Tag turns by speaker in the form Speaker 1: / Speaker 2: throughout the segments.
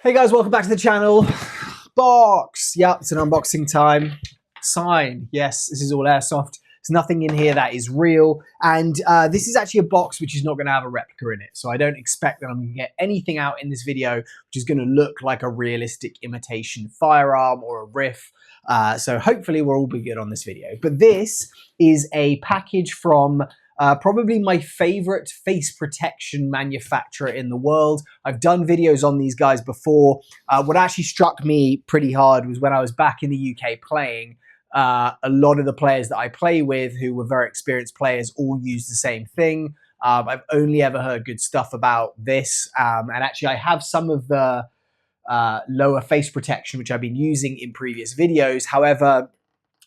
Speaker 1: Hey guys, welcome back to the channel. Box. Yep, it's an unboxing time. Sign. Yes, this is all Airsoft. There's nothing in here that is real. And this is actually a box which is not going to have a replica in it. So I don't expect that I'm going to get anything out in this video which is going to look like a realistic imitation firearm or a riff. So hopefully we'll all be good on this video. But this is a package from probably my favorite face protection manufacturer in the world. I've done videos on these guys before. What actually struck me pretty hard was when I was back in the UK playing, a lot of the players that I play with who were very experienced players all use the same thing. I've only ever heard good stuff about this. And actually I have some of the lower face protection which I've been using in previous videos. However,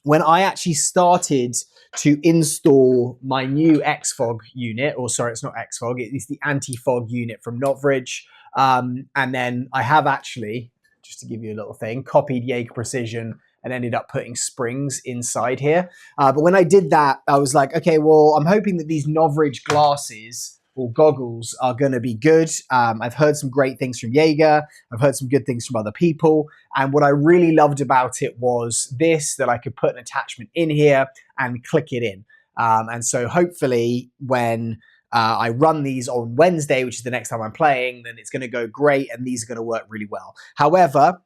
Speaker 1: when I actually started to install my new X-Fog unit, or sorry, it's not X-Fog, it's the Anti-Fog unit from Novritsch. And then I have actually, just to give you a little thing, copied Jaeger Precision and ended up putting springs inside here. But when I did that, I was like, okay, well, I'm hoping that these Novritsch glasses or goggles are going to be good. I've heard some great things from Jaeger. I've heard some good things from other people. And what I really loved about it was this, that I could put an attachment in here and click it in. And so hopefully when I run these on Wednesday, which is the next time I'm playing, then it's going to go great and these are going to work really well. However,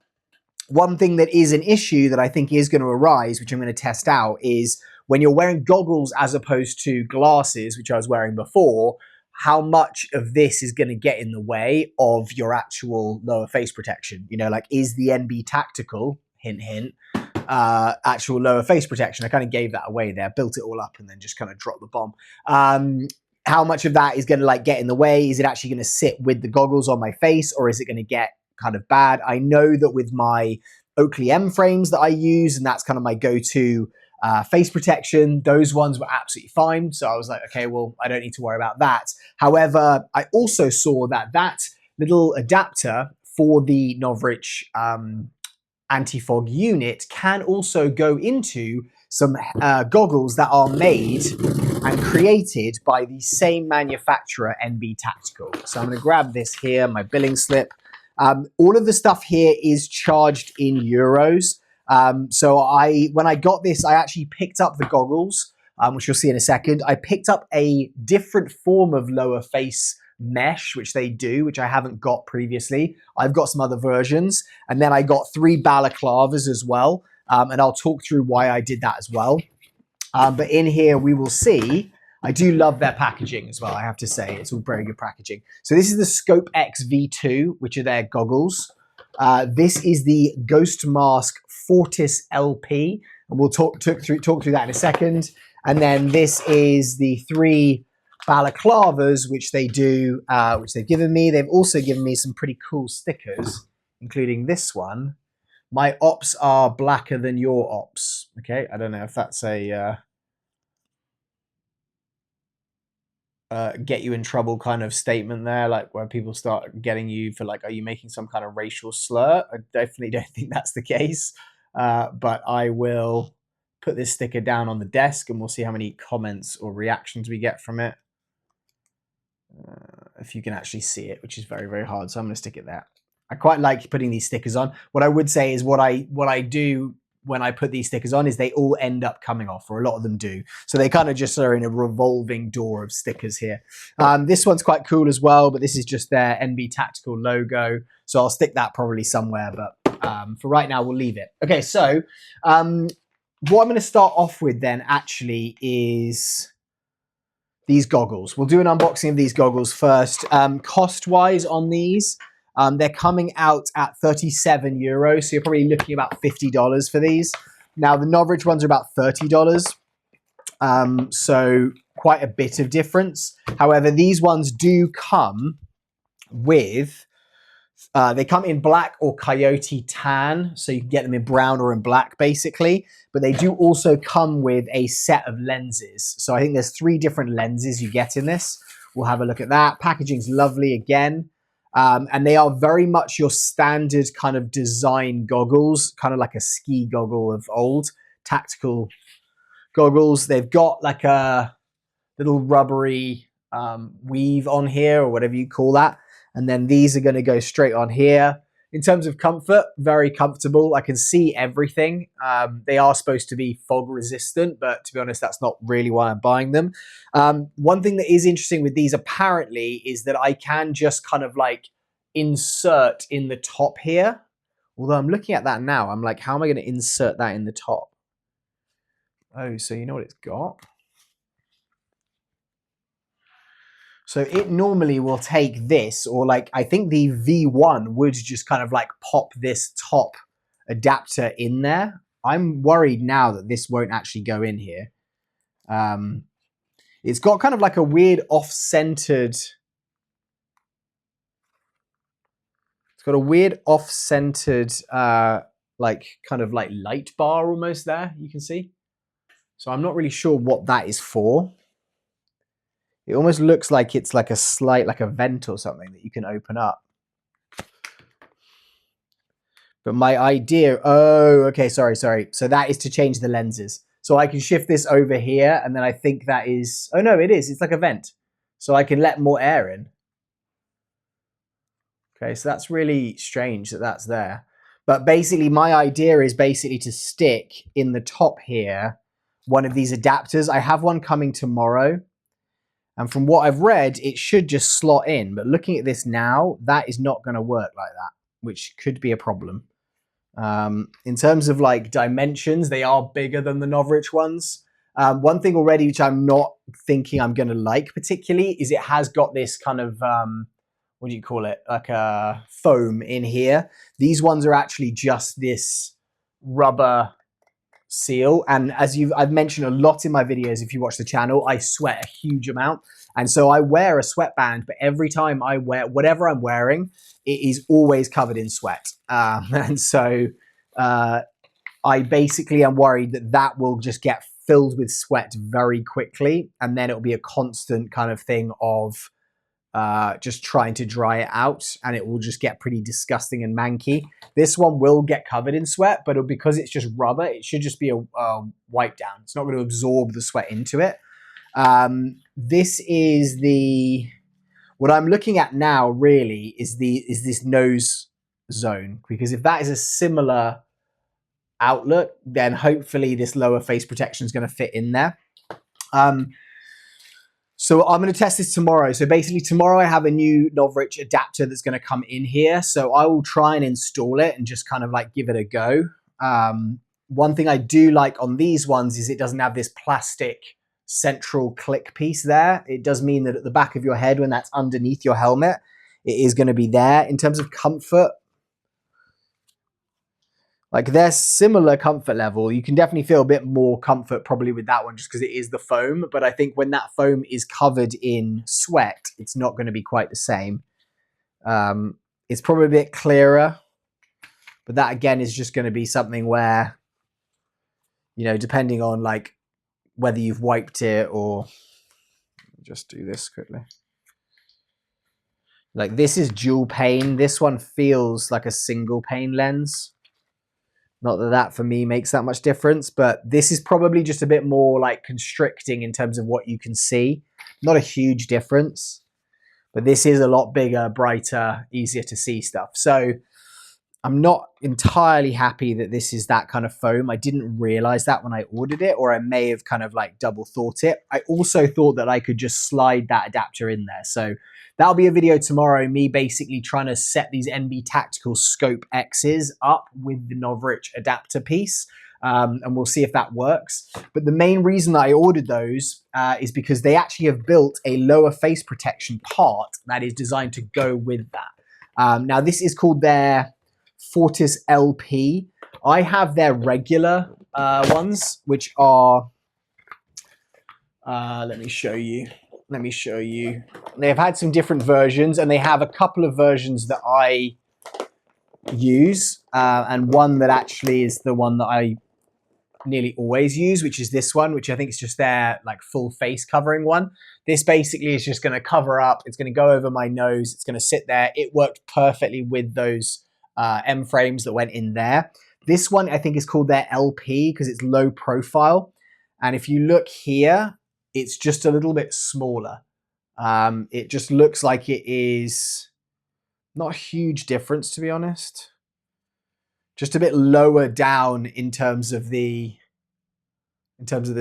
Speaker 1: one thing that is an issue that I think is going to arise, which I'm going to test out, is when you're wearing goggles as opposed to glasses, which I was wearing before, how much of this is going to get in the way of your actual lower face protection. You know, like, is the NB Tactical, hint, hint, actual lower face protection? I kind of gave that away there, built it all up and then just kind of dropped the bomb. How much of that is going to like get in the way? Is it actually going to sit with the goggles on my face, or is it going to get kind of bad? I know that with my Oakley M frames that I use, and that's kind of my go-to face protection, those ones were absolutely fine. So I was like, okay, well, I don't need to worry about that. However, I also saw that that little adapter for the Novritsch Anti-Fog unit can also go into some goggles that are made and created by the same manufacturer, NB Tactical. So I'm going to grab this here, my billing slip. All of the stuff here is charged in euros. So when I got this, I actually picked up the goggles, which you'll see in a second. I picked up a different form of lower face mesh, which they do, which I haven't got previously. I've got some other versions. And then I got 3 balaclavas as well. And I'll talk through why I did that as well. But in here, we will see, I do love their packaging as well, I have to say. It's all very good packaging. So this is the Scope XV2, which are their goggles. This is the Ghost Mask Fortis LP, and we'll talk through that in a second. And then this is the 3 balaclavas, which they do, which they've given me. They've also given me some pretty cool stickers, including this one. My ops are blacker than your ops. Okay, I don't know if that's a get you in trouble kind of statement there, like where people start getting you for like, are you making some kind of racial slur? I definitely don't think that's the case. But I will put this sticker down on the desk and we'll see how many comments or reactions we get from it. If you can actually see it, which is very, very hard. So I'm going to stick it there. I quite like putting these stickers on. What I would say is what I do when I put these stickers on is they all end up coming off, or a lot of them do. So they kind of just are in a revolving door of stickers here. This one's quite cool as well, but this is just their NB Tactical logo. So I'll stick that probably somewhere, but for right now, we'll leave it. Okay, so what I'm going to start off with then actually is these goggles. We'll do an unboxing of these goggles first. Cost-wise on these, they're coming out at 37 euros, so you're probably looking about $50 for these. Now, the Novritsch ones are about $30, so quite a bit of difference. However, these ones do come with, they come in black or coyote tan, so you can get them in brown or in black, basically. But they do also come with a set of lenses. So I think there's 3 different lenses you get in this. We'll have a look at that. Packaging's lovely again. And they are very much your standard kind of design goggles, kind of like a ski goggle of old, tactical goggles. They've got like a little rubbery weave on here, or whatever you call that. And then these are going to go straight on here. in terms of comfort, very comfortable. I can see everything. They are supposed to be fog resistant, but to be honest, that's not really why I'm buying them. One thing that is interesting with these apparently is that I can just kind of like insert in the top here. Although I'm looking at that now, I'm like, how am I going to insert that in the top? Oh, so you know what it's got? So it normally will take this, or like, I think the V1 would just kind of like pop this top adapter in there. I'm worried now that this won't actually go in here. It's got kind of like a weird off-centered, it's got a weird off-centered, like kind of like light bar almost there, you can see. So I'm not really sure what that is for. It almost looks like it's like a slight, like a vent or something that you can open up. But my idea, oh, okay, sorry. So that is to change the lenses. So I can shift this over here, and then I think that is, oh no, it is. It's like a vent. So I can let more air in. Okay, so that's really strange that that's there. But basically my idea is basically to stick in the top here one of these adapters. I have one coming tomorrow. And from what I've read, it should just slot in. But looking at this now, that is not going to work like that, which could be a problem. In terms of like dimensions, they are bigger than the Novritsch ones. One thing already which I'm not thinking I'm going to like particularly is it has got this kind of, what do you call it? Like a foam in here. These ones are actually just this rubber seal, and as I've mentioned a lot in my videos, if you watch the channel, I sweat a huge amount, and so I wear a sweatband, but every time I wear whatever I'm wearing, it is always covered in sweat, and so I basically am worried that that will just get filled with sweat very quickly, and then it'll be a constant kind of thing of just trying to dry it out, and it will just get pretty disgusting and manky. This one will get covered in sweat, but because it's just rubber, it should just be a wipe down. It's not going to absorb the sweat into it. This is what I'm looking at now really is this nose zone, because if that is a similar outlook, then hopefully this lower face protection is going to fit in there. So I'm going to test this tomorrow. So basically tomorrow I have a new Novritsch adapter that's going to come in here. So I will try and install it and just kind of like give it a go. One thing I do like on these ones is it doesn't have this plastic central click piece there. It does mean that at the back of your head, when that's underneath your helmet, it is going to be there. In terms of comfort, like they're similar comfort level. You can definitely feel a bit more comfort probably with that one just because it is the foam. But I think when that foam is covered in sweat, it's not going to be quite the same. It's probably a bit clearer. But that again is just going to be something where, you know, depending on like whether you've wiped it or just do this quickly. Like this is dual pane. This one feels like a single pane lens. Not that that for me makes that much difference, but this is probably just a bit more like constricting in terms of what you can see. Not a huge difference, but this is a lot bigger, brighter, easier to see stuff. So I'm not entirely happy that this is that kind of foam. I didn't realize that when I ordered it, or I may have kind of like double thought it. I also thought that I could just slide that adapter in there. So that'll be a video tomorrow, me basically trying to set these NB Tactical Scope X's up with the Novritsch adapter piece. And we'll see if that works. But the main reason that I ordered those is because they actually have built a lower face protection part that is designed to go with that. Now this is called their Fortis LP. I have their regular ones, which are, let me show you. They've had some different versions, and they have a couple of versions that I use, and one that actually is the one that I nearly always use, which is this one, which I think is just their like full face covering one. This basically is just going to cover up. It's going to go over my nose. It's going to sit there. It worked perfectly with those M frames that went in there. This one I think is called their LP because it's low profile. And if you look here, it's just a little bit smaller. It just looks like it is Not a huge difference, to be honest. Just a bit lower down in terms of the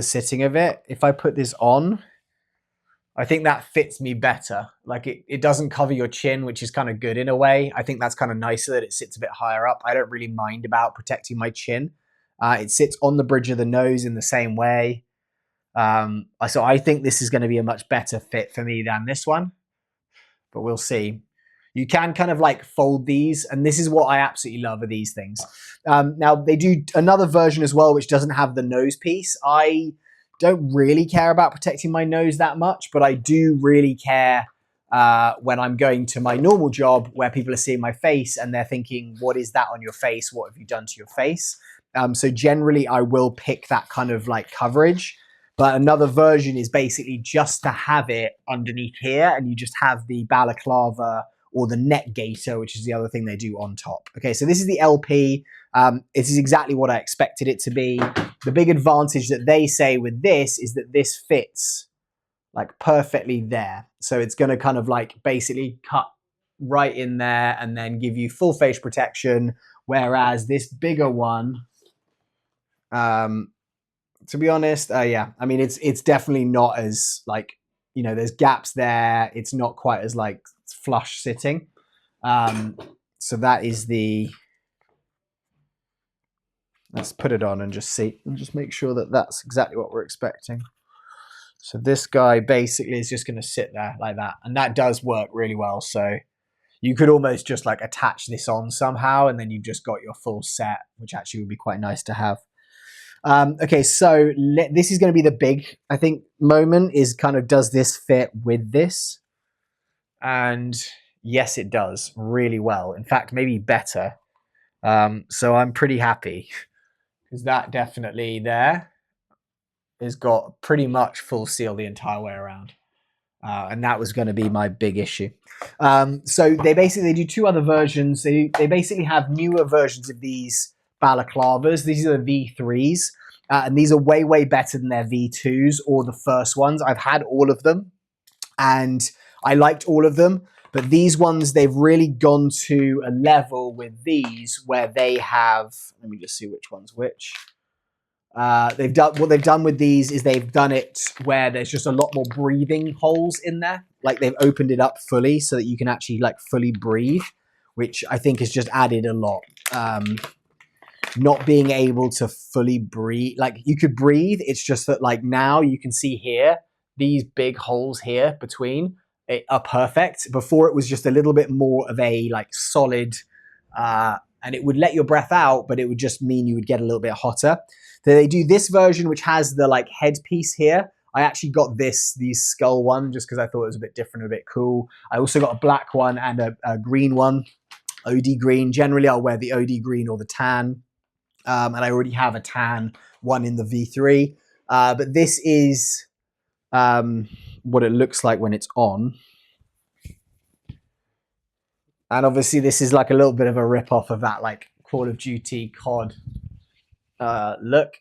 Speaker 1: sitting of it. If I put this on, I think that fits me better. Like it doesn't cover your chin, which is kind of good in a way. I think that's kind of nicer that it sits a bit higher up. I don't really mind about protecting my chin. It sits on the bridge of the nose in the same way. So I think this is going to be a much better fit for me than this one, but we'll see. You can kind of like fold these, and this is what I absolutely love of these things. Now they do another version as well, which doesn't have the nose piece. I don't really care about protecting my nose that much, but I do really care when I'm going to my normal job where people are seeing my face and they're thinking, what is that on your face? What have you done to your face? So generally I will pick that kind of like coverage, but another version is basically just to have it underneath here, and you just have the balaclava or the neck gaiter, which is the other thing they do on top. Okay, so this is the LP. This is exactly what I expected it to be. The big advantage that they say with this is that this fits like perfectly there. So it's going to kind of like basically cut right in there and then give you full face protection. Whereas this bigger one, to be honest, yeah, I mean, it's definitely not as like, you know, there's gaps there. It's not quite as like flush sitting. So that is the, let's put it on and just see, and just make sure that that's exactly what we're expecting. So this guy basically is just going to sit there like that. And that does work really well. So you could almost just like attach this on somehow, and then you've just got your full set, which actually would be quite nice to have. Okay, so this is going to be the big, I think, moment is kind of, does this fit with this? And yes, it does really well. In fact, maybe better. So I'm pretty happy because that definitely there has got pretty much full seal the entire way around. And that was going to be my big issue. So they do two other versions. They basically have newer versions of these balaclavas. These are the V3s. And these are way, way better than their V2s or the first ones. I've had all of them and I liked all of them. But these ones, they've really gone to a level with these where they have, let me just see which one's which. What they've done with these is they've done it where there's just a lot more breathing holes in there. Like they've opened it up fully so that you can actually like fully breathe, which I think has just added a lot. Not being able to fully breathe, like you could breathe. It's just that like now you can see here, these big holes here between it are perfect. Before it was just a little bit more of a like solid, and it would let your breath out, but it would just mean you would get a little bit hotter. So they do this version, which has the like headpiece here. I actually got the skull one just because I thought it was a bit different, a bit cool. I also got a black one and a green one, OD green. Generally, I'll wear the OD green or the tan. And I already have a tan one in the V3. But this is what it looks like when it's on. And obviously this is like a little bit of a rip-off of that like Call of Duty COD look.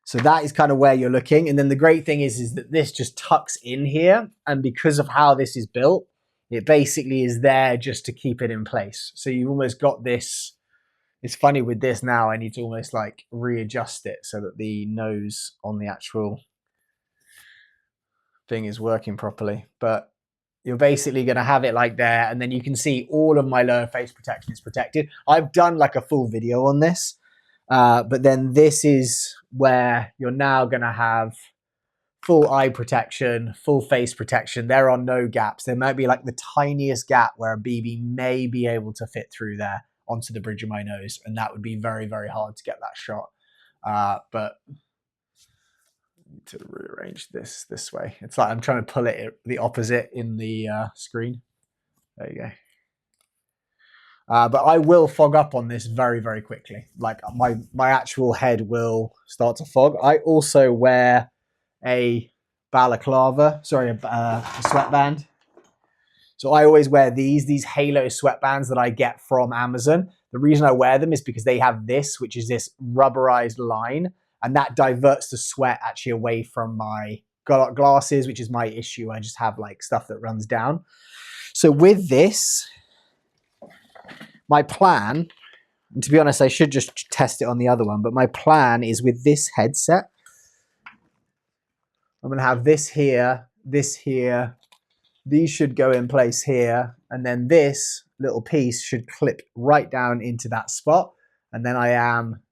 Speaker 1: So that is kind of where you're looking. And then the great thing is that this just tucks in here. And because of how this is built, it basically is there just to keep it in place. So you've almost got this. It's funny with this now, I need to almost like readjust it so that the nose on the actual thing is working properly. But you're basically going to have it like there, and then you can see all of my lower face protection is protected. I've done like a full video on this, but then this is where you're now going to have full eye protection, full face protection. There are no gaps. There might be like the tiniest gap where a BB may be able to fit through there onto the bridge of my nose, and that would be very, very hard to get that shot. But I need to rearrange this way. It's like I'm trying to pull it the opposite in the screen. There you go. But I will fog up on this very, very quickly. Like my actual head will start to fog. I also wear a balaclava, sorry, a sweatband. So I always wear these Halo sweatbands that I get from Amazon. The reason I wear them is because they have this, which is this rubberized line, and that diverts the sweat actually away from my got glasses, which is my issue. I just have like stuff that runs down. So with this, my plan, and to be honest, I should just test it on the other one, but my plan is with this headset, I'm going to have this here, these should go in place here, and then this little piece should clip right down into that spot, and then I am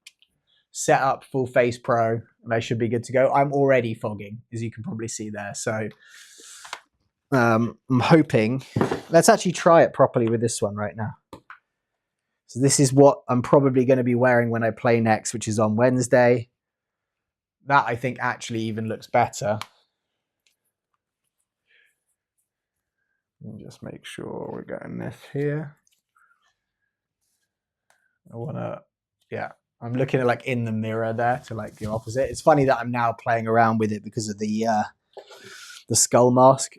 Speaker 1: set up full face pro, and I should be good to go. I'm already fogging, as you can probably see there, so I'm hoping, let's actually try it properly with this one right now. So this is what I'm probably going to be wearing when I play next, which is on Wednesday. That I think actually even looks better. Let me just make sure we're getting this here. I want to, yeah, I'm looking at like in the mirror there to like the opposite. It's funny that I'm now playing around with it because of the skull mask.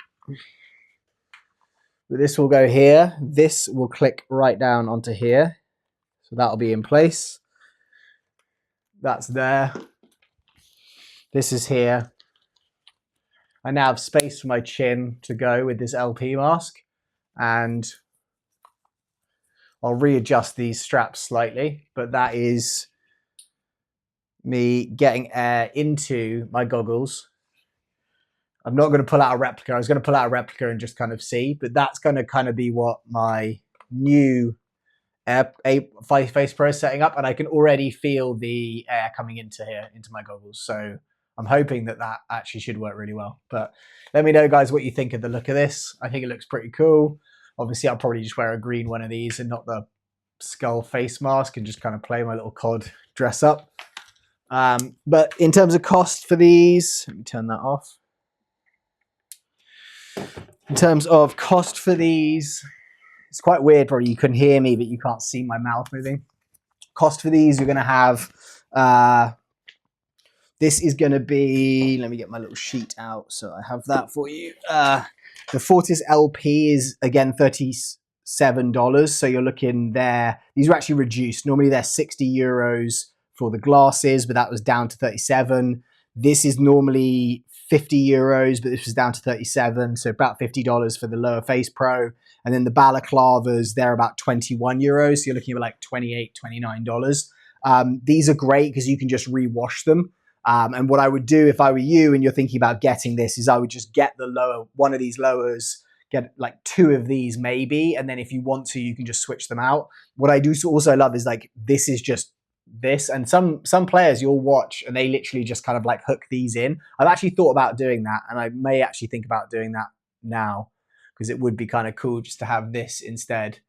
Speaker 1: But this will go here. This will click right down onto here. So that'll be in place. That's there. This is here. I now have space for my chin to go with this LP mask. And I'll readjust these straps slightly. But that is me getting air into my goggles. I'm not going to pull out a replica. I was going to pull out a replica and just kind of see, but that's going to kind of be what my new face pro is setting up, and I can already feel the air coming into here, into my goggles. So I'm hoping that that actually should work really well. But let me know, guys, what you think of the look of this. I think it looks pretty cool. Obviously, I'll probably just wear a green one of these and not the skull face mask and just kind of play my little COD dress up. But in terms of cost for these, let me turn that off. In terms of cost for these, it's quite weird, probably you couldn't hear me, but you can't see my mouth moving. Cost for these, you're going to have, this is going to be, let me get my little sheet out so I have that for you. The Fortis LP is, again, $37, so you're looking there. These were actually reduced. Normally they're 60 euros for the glasses, but that was down to 37. This is normally 50 euros, but this was down to 37, so about $50 for the lower face pro. And then the balaclavas, they're about 21 euros, so you're looking at like $28, $29. These are great because you can just rewash them. And what I would do if I were you and you're thinking about getting this is I would just get the lower, one of these lowers, get like 2 of these maybe, and then if you want to, you can just switch them out. What I do also love is like, this is just this, and some players you'll watch and they literally just kind of like hook these in. I've actually thought about doing that, and I may actually think about doing that now because it would be kind of cool just to have this instead.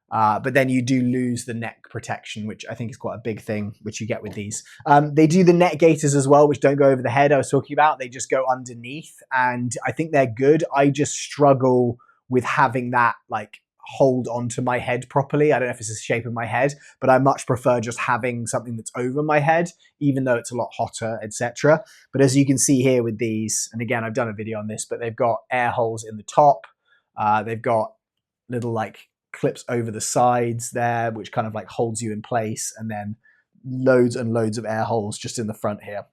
Speaker 1: But then you do lose the neck protection, which I think is quite a big thing, which you get with these. They do the neck gaiters as well, which don't go over the head I was talking about. They just go underneath, and I think they're good. I just struggle with having that like hold onto my head properly. I don't know if it's the shape of my head, but I much prefer just having something that's over my head, even though it's a lot hotter, etc. But as you can see here with these, and again, I've done a video on this, but they've got air holes in the top. They've got little like clips over the sides there, which kind of like holds you in place, and then loads and loads of air holes just in the front here.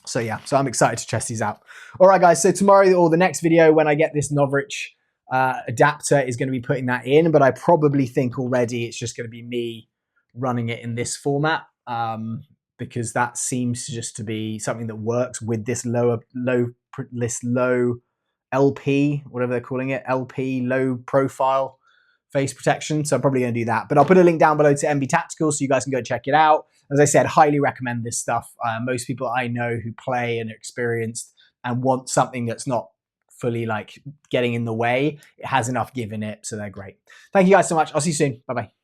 Speaker 1: So yeah, so I'm excited to test these out. All right, guys, so tomorrow or the next video when I get this Novritsch adapter is going to be putting that in, but I probably think already it's just going to be me running it in this format, because that seems to just to be something that works with this low LP, whatever they're calling it, LP, low profile face protection. So I'm probably going to do that, but I'll put a link down below to MB Tactical so you guys can go check it out. As I said, highly recommend this stuff. Most people I know who play and are experienced and want something that's not fully like getting in the way, it has enough give in it, so they're great. Thank you guys so much. I'll see you soon. Bye bye.